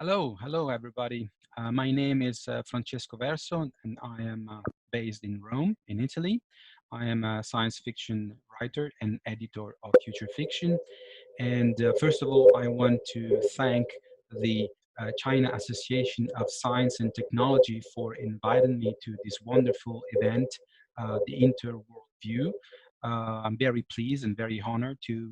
Hello everybody. My name is Francesco Verso and I am based in Rome, in Italy. I am a science fiction writer and editor of future fiction. And first of all, I want to thank the China Association of Science and Technology for inviting me to this wonderful event, the InterWorldView. I'm very pleased and very honored to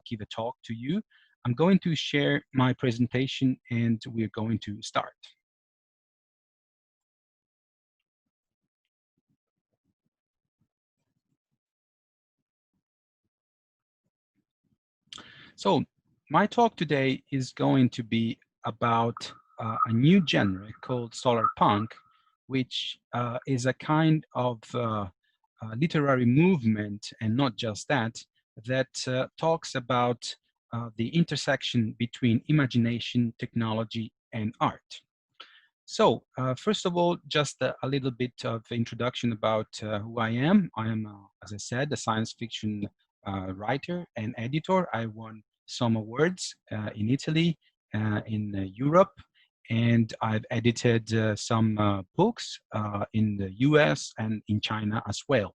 give a talk to you. I'm going to share my presentation and we're going to start. So my talk today is going to be about a new genre called Solarpunk, which is a kind of literary movement, and not just that, that talks about the intersection between imagination, technology, and art. So first of all, just a little bit of introduction about who I am. I am, as I said, a science fiction writer and editor. I won some awards in Italy, in Europe, and I've edited some books in the US and in China as well.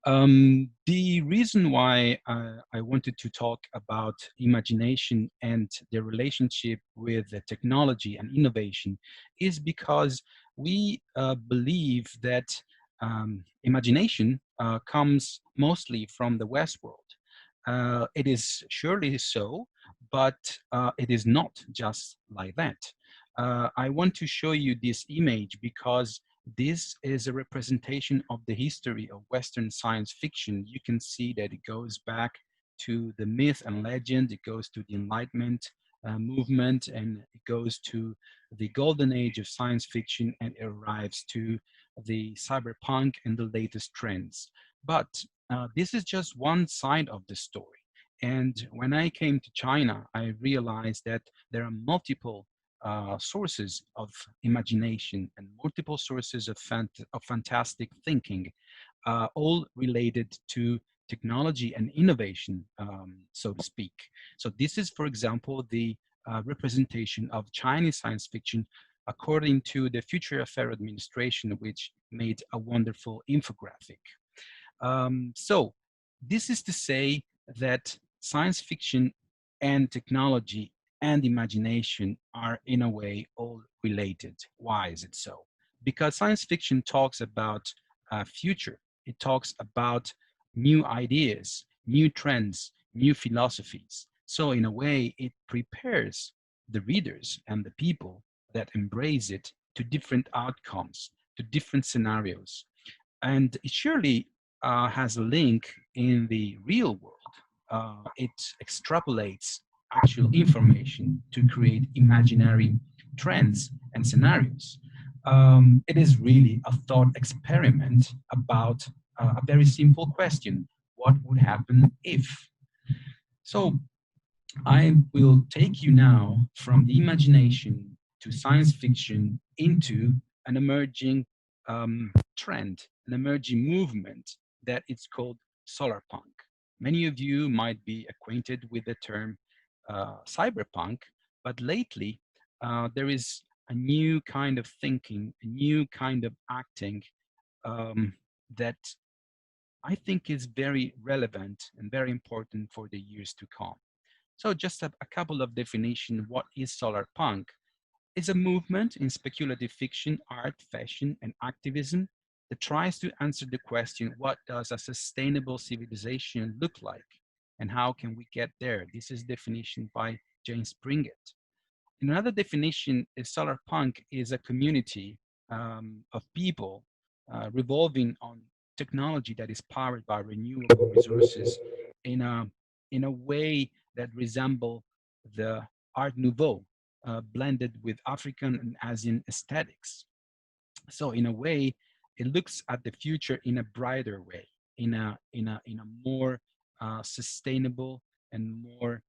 The reason why I wanted to talk about imagination and the relationship with the technology and innovation is because we believe that imagination comes mostly from the West world. It is surely so, but it is not just like that. I want to show you this image because this is a representation of the history of Western science fiction. You can see that it goes back to the myth and legend, it goes to the Enlightenment movement, and it goes to the golden age of science fiction, and it arrives to the cyberpunk and the latest trends. But this is just one side of the story. And when I came to China, I realized that there are multiple sources of imagination and multiple sources of fantastic thinking, all related to technology and innovation, so to speak. So this is, for example, the representation of Chinese science fiction according to the Future Affairs Administration, which made a wonderful infographic. So this is to say that science fiction and technology and imagination are in a way all related. Why is it so? Because science fiction talks about future. It talks about new ideas, new trends, new philosophies. So in a way, it prepares the readers and the people that embrace it to different outcomes, to different scenarios. And it surely has a link in the real world. It extrapolates actual information to create imaginary trends and scenarios. It is really a thought experiment about a very simple question: what would happen if? So I will take you now from the imagination to science fiction into an emerging trend, an emerging movement that it's called Solarpunk. Many of you might be acquainted with the term cyberpunk, but lately there is a new kind of thinking, a new kind of acting that I think is very relevant and very important for the years to come. So just a couple of definitions. What is Solarpunk? It's a movement in speculative fiction, art, fashion, and activism that tries to answer the question, what does a sustainable civilization look like? And how can we get there? This is definition by James Springett. Another definition is Solarpunk is a community of people revolving on technology that is powered by renewable resources in a way that resemble the Art Nouveau, blended with African and Asian aesthetics. So in a way, it looks at the future in a brighter way, in a more sustainable and more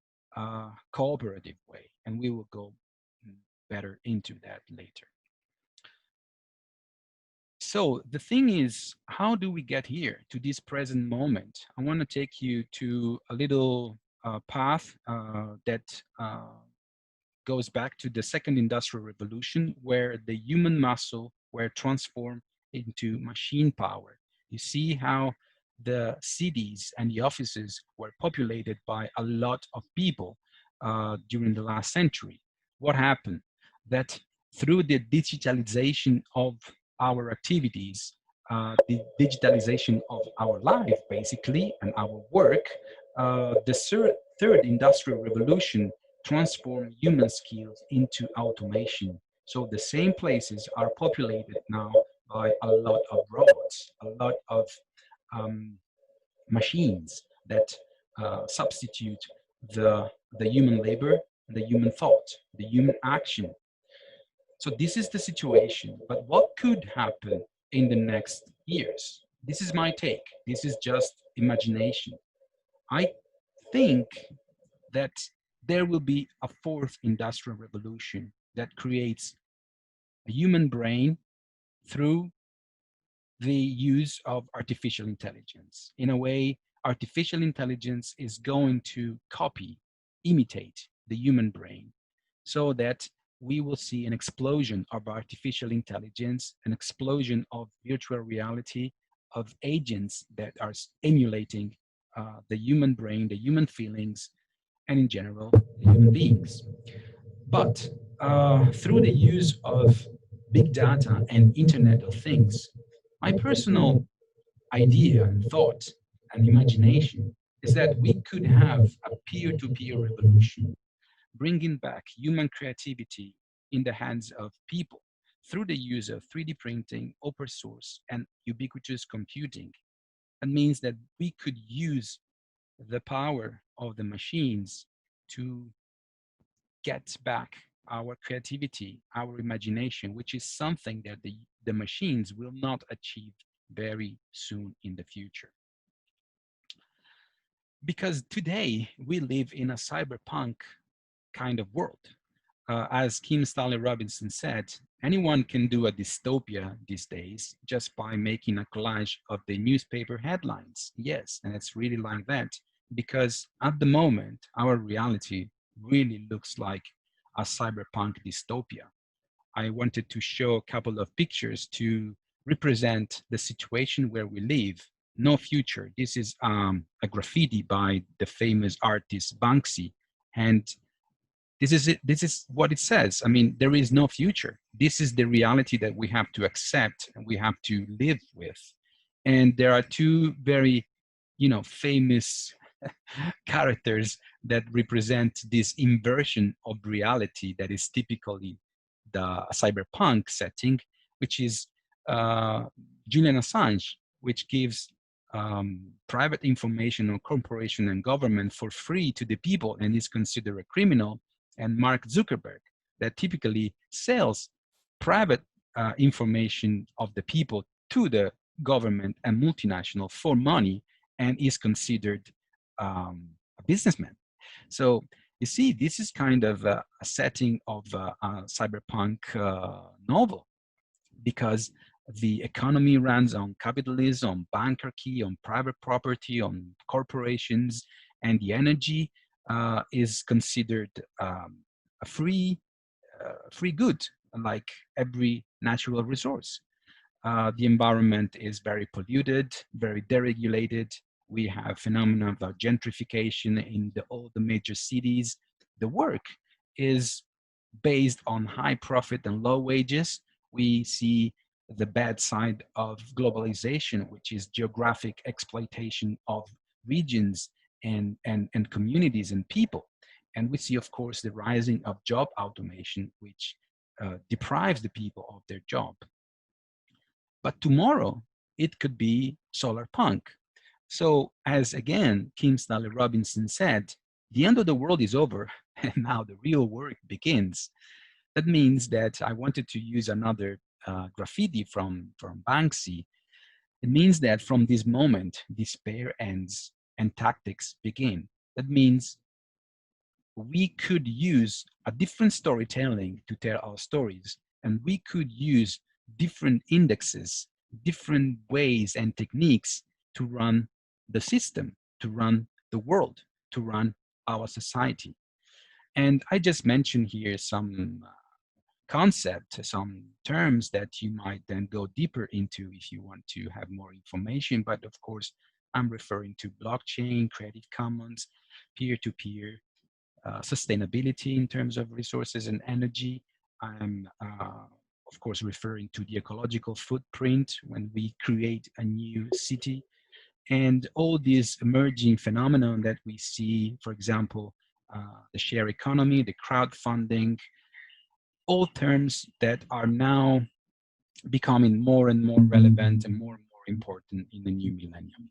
cooperative way. And we will go better into that later. So the thing is, how do we get here to this present moment? I want to take you to a little path that goes back to the second industrial revolution, where the human muscle were transformed into machine power. You see how the cities and the offices were populated by a lot of people during the last century. What happened? That through the digitalization of our activities, the digitalization of our life, basically, and our work, the third industrial revolution transformed human skills into automation. So the same places are populated now by a lot of robots, a lot of um, machines that substitute the human labor, the human thought, the human action. So this is the situation. But what could happen in the next years? This is my take. This is just imagination. I think that there will be a fourth industrial revolution that creates a human brain through the use of artificial intelligence. In a way, artificial intelligence is going to copy, imitate the human brain, so that we will see an explosion of artificial intelligence, an explosion of virtual reality, of agents that are emulating the human brain, the human feelings, and in general, the human beings. But through the use of big data and Internet of Things, my personal idea and thought and imagination is that we could have a peer-to-peer revolution, bringing back human creativity in the hands of people through the use of 3D printing, open source, and ubiquitous computing. That means that we could use the power of the machines to get back our creativity, our imagination, which is something that the machines will not achieve very soon in the future. Because today we live in a cyberpunk kind of world. As Kim Stanley Robinson said, anyone can do a dystopia these days just by making a collage of the newspaper headlines. Yes, and it's really like that, because at the moment, our reality really looks like a cyberpunk dystopia. I wanted to show a couple of pictures to represent the situation where we live. No future. This is a graffiti by the famous artist Banksy, and this is it. This is what it says. I mean, there is no future. This is the reality that we have to accept and we have to live with. And there are two very, famous characters that represent this inversion of reality that is typically the cyberpunk setting, which is uh, Julian Assange, which gives private information on corporation and government for free to the people and is considered a criminal, and Mark Zuckerberg, that typically sells private information of the people to the government and multinational for money and is considered a businessman. So you see, this is kind of a setting of a cyberpunk novel, because the economy runs on capitalism, on bankruptcy, on private property, on corporations, and the energy is considered a free good, like every natural resource. The environment is very polluted, very deregulated. We have phenomena of gentrification in all the major cities. The work is based on high profit and low wages. We see the bad side of globalization, which is geographic exploitation of regions and communities and people. And we see, of course, the rising of job automation, which deprives the people of their job. But tomorrow, it could be Solarpunk. So, as again, Kim Stanley Robinson said, the end of the world is over, and now the real work begins. That means that I wanted to use another graffiti from Banksy. It means that from this moment, despair ends and tactics begin. That means we could use a different storytelling to tell our stories, and we could use different indexes, different ways and techniques to run the system, to run the world, to run our society. And I just mentioned here some concept, some terms that you might then go deeper into if you want to have more information. But of course, I'm referring to blockchain, Creative Commons, peer-to-peer, sustainability in terms of resources and energy. I'm, of course, referring to the ecological footprint when we create a new city, and all these emerging phenomenon that we see, for example, the share economy, the crowdfunding, all terms that are now becoming more and more relevant and more important in the new millennium.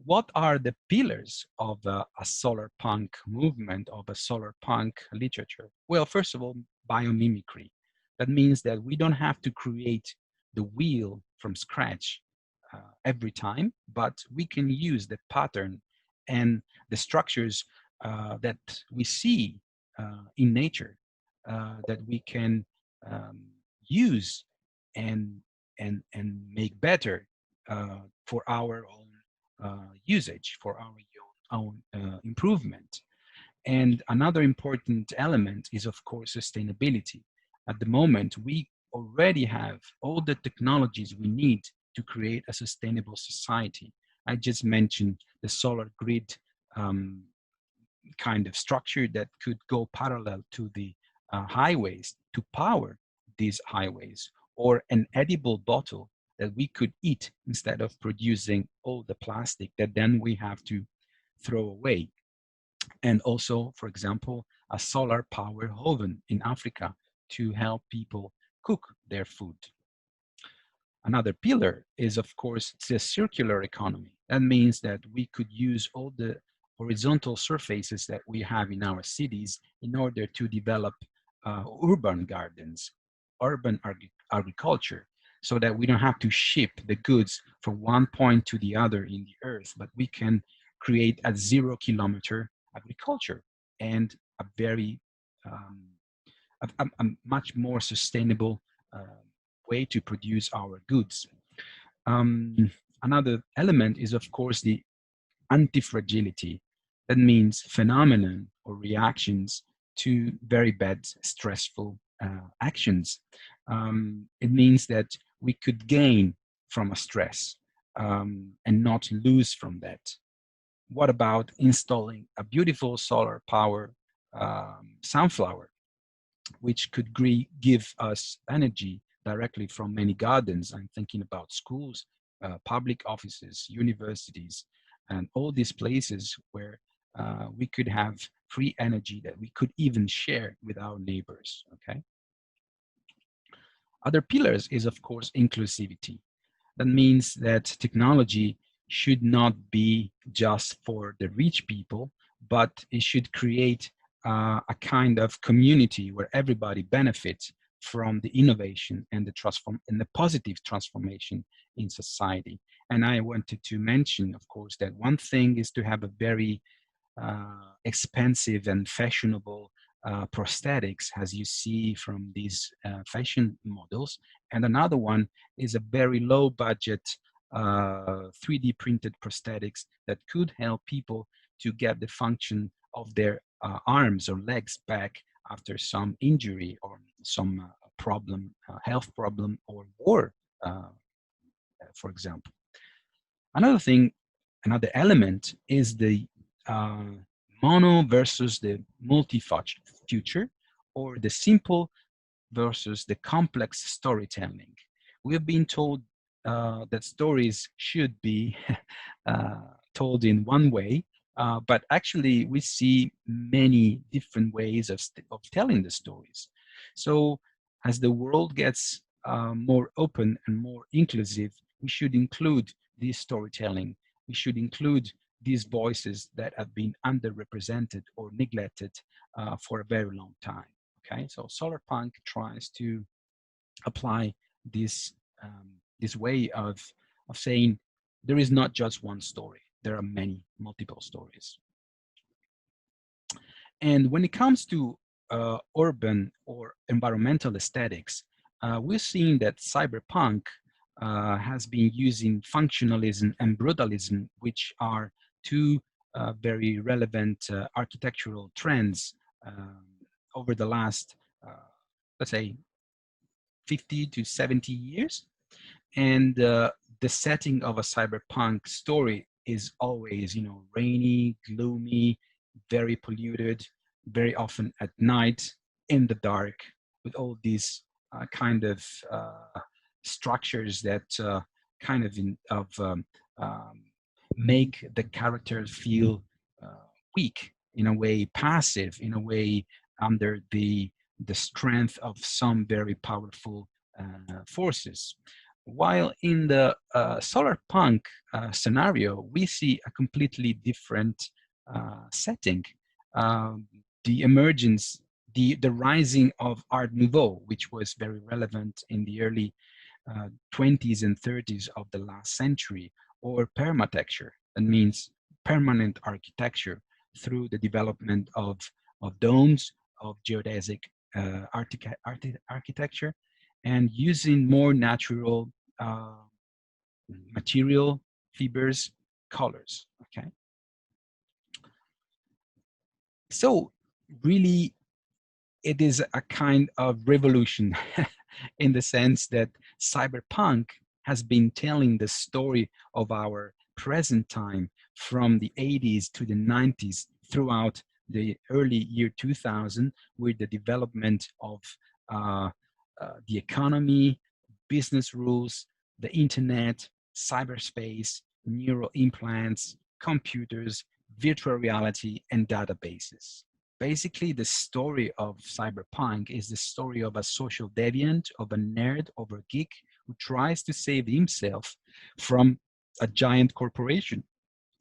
What are the pillars of a solar punk movement, of a solar punk literature? Well, first of all, biomimicry. That means that we don't have to create the wheel from scratch every time, but we can use the pattern and the structures that we see in nature, that we can um, use and and make better for our own usage, for our own improvement. And another important element is, of course, sustainability. At the moment, we already have all the technologies we need to create a sustainable society. I just mentioned the solar grid um, kind of structure that could go parallel to the highways to power these highways, or an edible bottle that we could eat instead of producing all the plastic that then we have to throw away. And also, for example, a solar power oven in Africa to help people cook their food. Another pillar is, of course, the circular economy. That means that we could use all the horizontal surfaces that we have in our cities in order to develop urban gardens, urban agriculture, so that we don't have to ship the goods from one point to the other in the earth, but we can create a 0 kilometer agriculture and a very a much more sustainable way to produce our goods. Another element is, of course, the anti-fragility. That means phenomenon or reactions to very bad, stressful actions. It means that we could gain from a stress and not lose from that. What about installing a beautiful solar power sunflower, which could give us energy directly from many gardens? I'm thinking about schools, public offices, universities, and all these places where we could have free energy that we could even share with our neighbors, okay? Other pillars is, of course, inclusivity. That means that technology should not be just for the rich people, but it should create a kind of community where everybody benefits from the innovation and the positive transformation in society. And I wanted to mention, of course, that one thing is to have a very expensive and fashionable prosthetics, as you see from these fashion models. And another one is a very low budget 3D printed prosthetics that could help people to get the function of their arms or legs back after some injury or some problem, health problem, or war, for example. Another thing, another element is the uh, mono versus the multi-future, or the simple versus the complex storytelling. We have been told that stories should be told in one way, but actually we see many different ways of telling the stories. So as the world gets more open and more inclusive, we should include this storytelling. We should include these voices that have been underrepresented or neglected for a very long time. Okay, so Solarpunk tries to apply this this way of saying there is not just one story. There are many, multiple stories. And when it comes to urban or environmental aesthetics, we're seeing that cyberpunk has been using functionalism and brutalism, which are two very relevant architectural trends um, over the last, let's say, 50 to 70 years. And the setting of a cyberpunk story is always, rainy, gloomy, very polluted, very often at night, in the dark, with all these kind of structures that kind of um, make the characters feel weak, in a way passive, in a way under the strength of some very powerful forces. While in the Solarpunk scenario, we see a completely different setting. Um, the emergence, the rising of Art Nouveau, which was very relevant in the early 20s and 30s of the last century, or permatexture, that means permanent architecture through the development of domes, of geodesic architecture, and using more natural uh, material, fibers, colors. Okay, so really, it is a kind of revolution in the sense that cyberpunk has been telling the story of our present time from the 80s to the 90s throughout the early year 2000 with the development of uh, the economy, business rules, the internet, cyberspace, neural implants, computers, virtual reality, and databases. Basically, the story of cyberpunk is the story of a social deviant, of a nerd, of a geek who tries to save himself from a giant corporation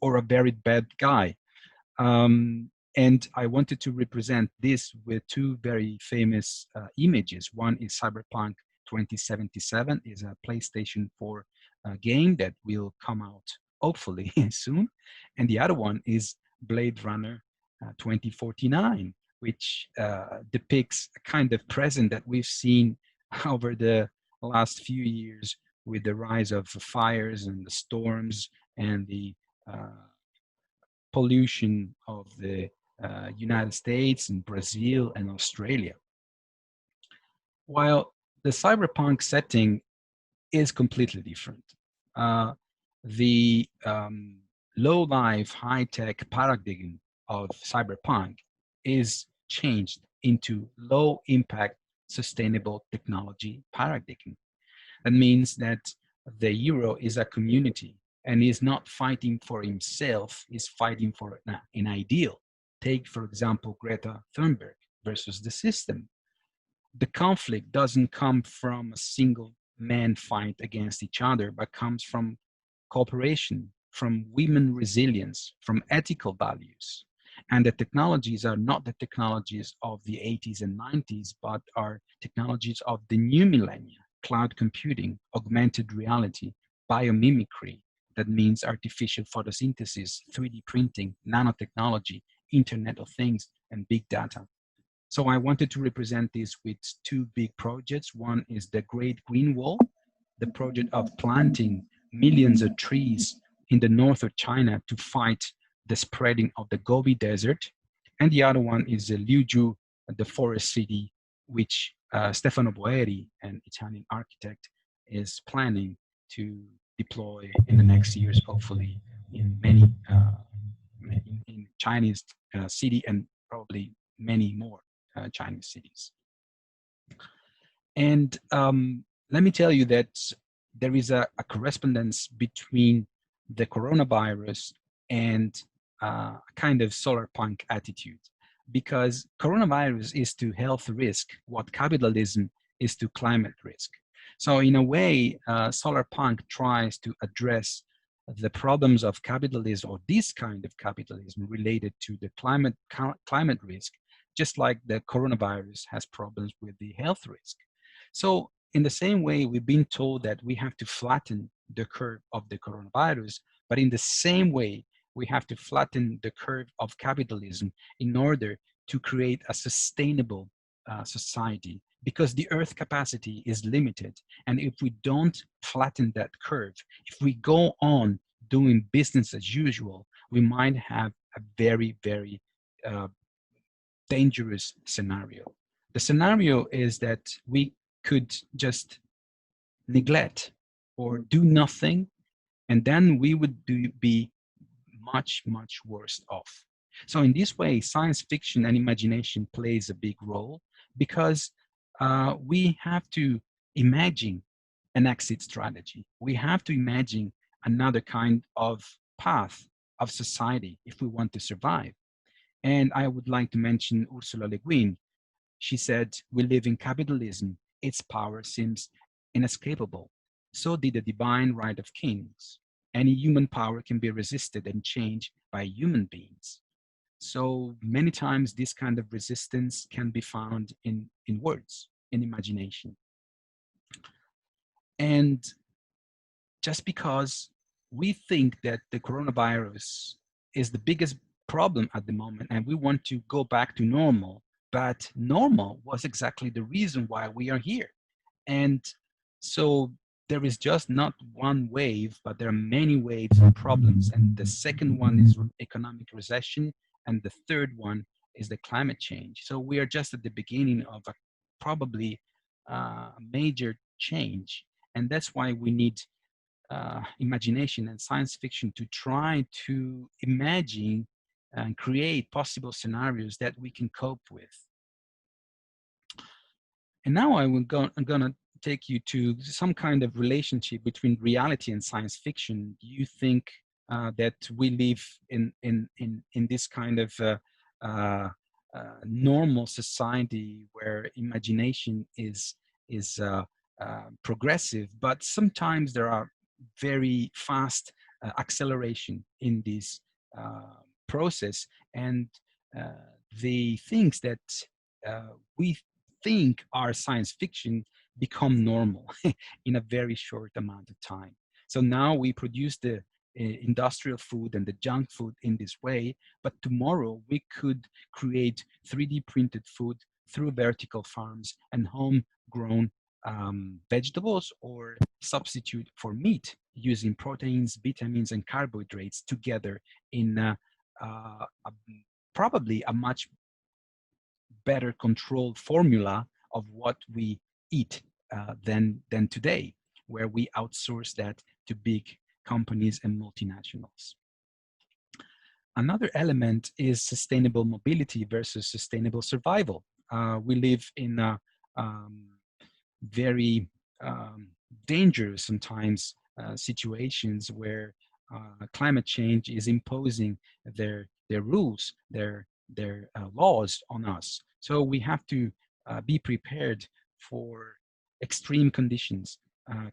or a very bad guy. And I wanted to represent this with two very famous images. One is Cyberpunk 2077, is a PlayStation 4 game that will come out hopefully soon. And the other one is Blade Runner 2049, which depicts a kind of present that we've seen over the last few years with the rise of fires and the storms and the pollution of the United States and Brazil and Australia. While the cyberpunk setting is completely different. The low-life, high-tech paradigm of cyberpunk is changed into low-impact, sustainable technology paradigm. That means that the hero is a community and is not fighting for himself, he's fighting for an ideal. Take, for example, Greta Thunberg versus the system. The conflict doesn't come from a single man fight against each other, but comes from cooperation, from women resilience, from ethical values. And the technologies are not the technologies of the 80s and 90s, but are technologies of the new millennia: cloud computing, augmented reality, biomimicry, that means artificial photosynthesis, 3D printing, nanotechnology, Internet of Things, and big data. So I wanted to represent this with two big projects. One is the Great Green Wall, the project of planting millions of trees in the north of China to fight the spreading of the Gobi Desert. And the other one is the Liuzhou, the forest city, which Stefano Boeri, an Italian architect, is planning to deploy in the next years, hopefully in many in Chinese city and probably many more Chinese cities. And let me tell you that there is a correspondence between the coronavirus and a kind of solar punk attitude, because coronavirus is to health risk what capitalism is to climate risk. So in a way, solar punk tries to address the problems of capitalism, or this kind of capitalism related to the climate risk, just like the coronavirus has problems with the health risk. So in the same way, we've been told that we have to flatten the curve of the coronavirus, but in the same way, we have to flatten the curve of capitalism in order to create a sustainable society, because the earth capacity is limited. And if we don't flatten that curve, if we go on doing business as usual, we might have a very, very dangerous scenario. The scenario is that we could just neglect or do nothing, and then we would be much, much worse off. So in this way, science fiction and imagination plays a big role because we have to imagine an exit strategy. We have to imagine another kind of path of society if we want to survive. And I would like to mention Ursula Le Guin. She said, "We live in capitalism. Its power seems inescapable. So did the divine right of kings. Any human power can be resisted and changed by human beings." So many times this kind of resistance can be found in words, in imagination. And just because we think that the coronavirus is the biggest problem at the moment and we want to go back to normal, but normal was exactly the reason why we are here. And so there is just not one wave, but there are many waves of problems. And the second one is economic recession, and the third one is the climate change. So we are just at the beginning of a probably major change. And that's why we need imagination and science fiction to try to imagine and create possible scenarios that we can cope with. And now I'm gonna take you to some kind of relationship between reality and science fiction. Do you think that we live in this kind of uh, normal society where imagination is progressive, but sometimes there are very fast acceleration in this process, and the things that we think are science fiction become normal in a very short amount of time. So now we produce the industrial food and the junk food in this way, but tomorrow we could create 3D printed food through vertical farms and homegrown vegetables, or substitute for meat using proteins, vitamins, and carbohydrates together in probably a much better controlled formula of what we eat than today, where we outsource that to big companies and multinationals. Another element is sustainable mobility versus sustainable survival. We live in a very dangerous sometimes situations where climate change is imposing their rules, their laws on us. So we have to be prepared for extreme conditions,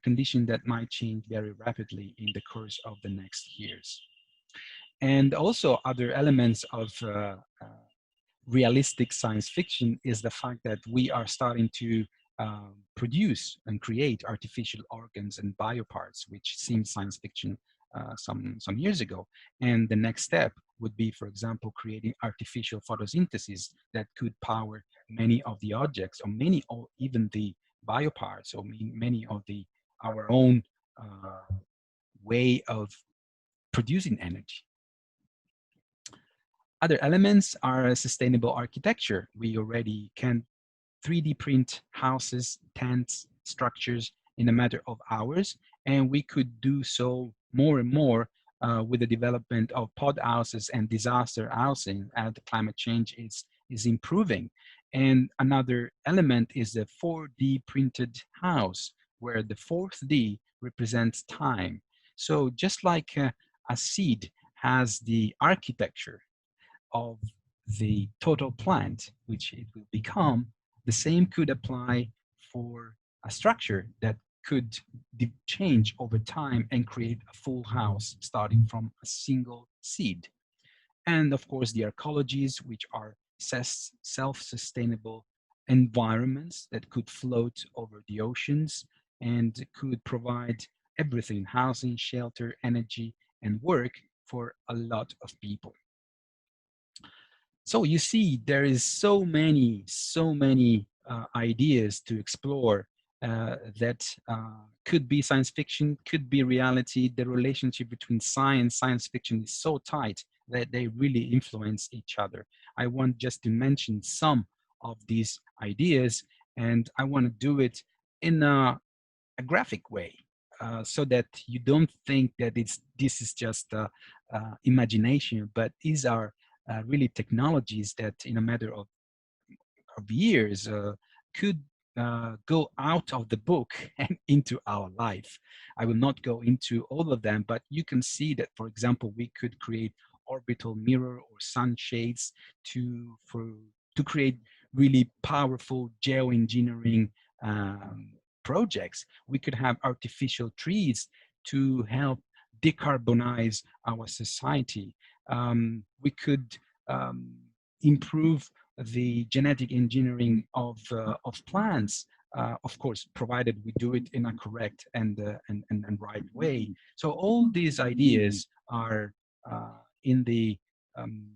conditions that might change very rapidly in the course of the next years. And also other elements of realistic science fiction is the fact that we are starting to produce and create artificial organs and bioparts, which seemed science fiction some years ago. And the next step would be, for example, creating artificial photosynthesis that could power many of the objects, or many, or even the bioparts, or many of the our own way of producing energy. Other elements are sustainable architecture. We already can 3D print houses, tents, structures in a matter of hours, and we could do so more and more with the development of pod houses and disaster housing as the climate change is improving. And another element is the 4D printed house, where the fourth D represents time. So just like a seed has the architecture of the total plant, which it will become, the same could apply for a structure that could change over time and create a full house starting from a single seed. And of course, the ecologies, which are self-sustainable environments that could float over the oceans and could provide everything: housing, shelter, energy, and work for a lot of people. So you see, there is so many ideas to explore that could be science fiction, could be reality. The relationship between science fiction is so tight that they really influence each other. I want just to mention some of these ideas, and I want to do it in a graphic way, so that you don't think that this is just imagination, but these are really technologies that in a matter of years could go out of the book and into our life. I will not go into all of them, but you can see that, for example, we could create orbital mirror or sunshades to create really powerful geoengineering projects. We could have artificial trees to help decarbonize our society. We could improve the genetic engineering of plants, of course, provided we do it in a correct and right way. So all these ideas are in the um,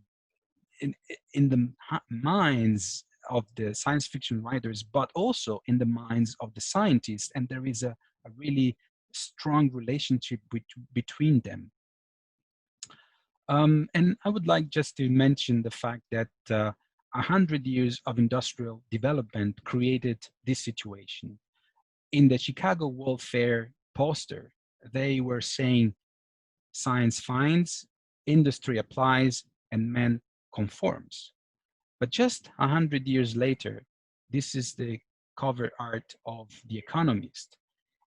in, in the minds of the science fiction writers, but also in the minds of the scientists, and there is a really strong relationship between them. And I would like just to mention the fact that 100 years of industrial development created this situation. In the Chicago World Fair poster, they were saying, science finds, industry applies, and man conforms. But just 100 years later, this is the cover art of The Economist,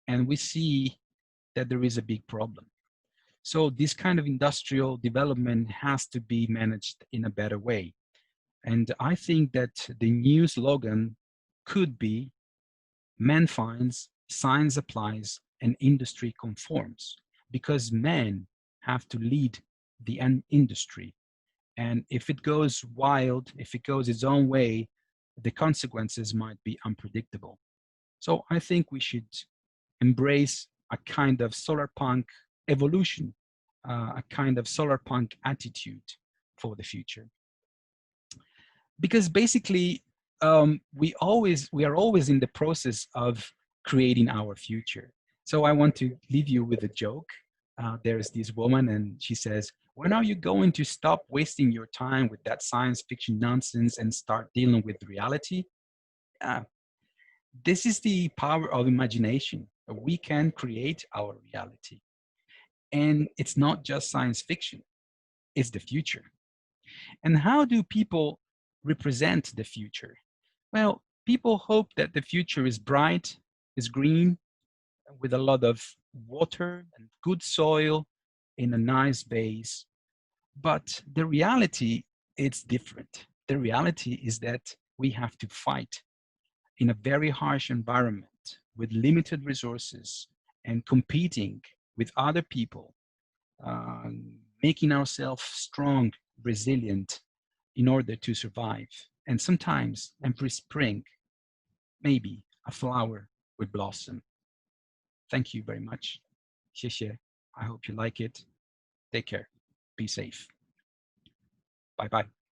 and we see that there is a big problem. So this kind of industrial development has to be managed in a better way. And I think that the new slogan could be man finds, science applies, and industry conforms, because men have to lead the industry. And if it goes wild, if it goes its own way, the consequences might be unpredictable. So I think we should embrace a kind of solarpunk evolution, a kind of solarpunk attitude for the future. Because basically, we are always in the process of creating our future. So I want to leave you with a joke. There's this woman, and she says, "When are you going to stop wasting your time with that science fiction nonsense and start dealing with reality?" Uh, this is the power of imagination. We can create our reality. And it's not just science fiction, it's the future. And how do people represent the future? Well, people hope that the future is bright, is green, with a lot of water and good soil in a nice base. But the reality is different. The reality is that we have to fight in a very harsh environment with limited resources and competing with other people, making ourselves strong, resilient in order to survive. And sometimes every spring, maybe a flower would blossom. Thank you very much. 谢谢. I hope you like it. Take care. Be safe. Bye bye.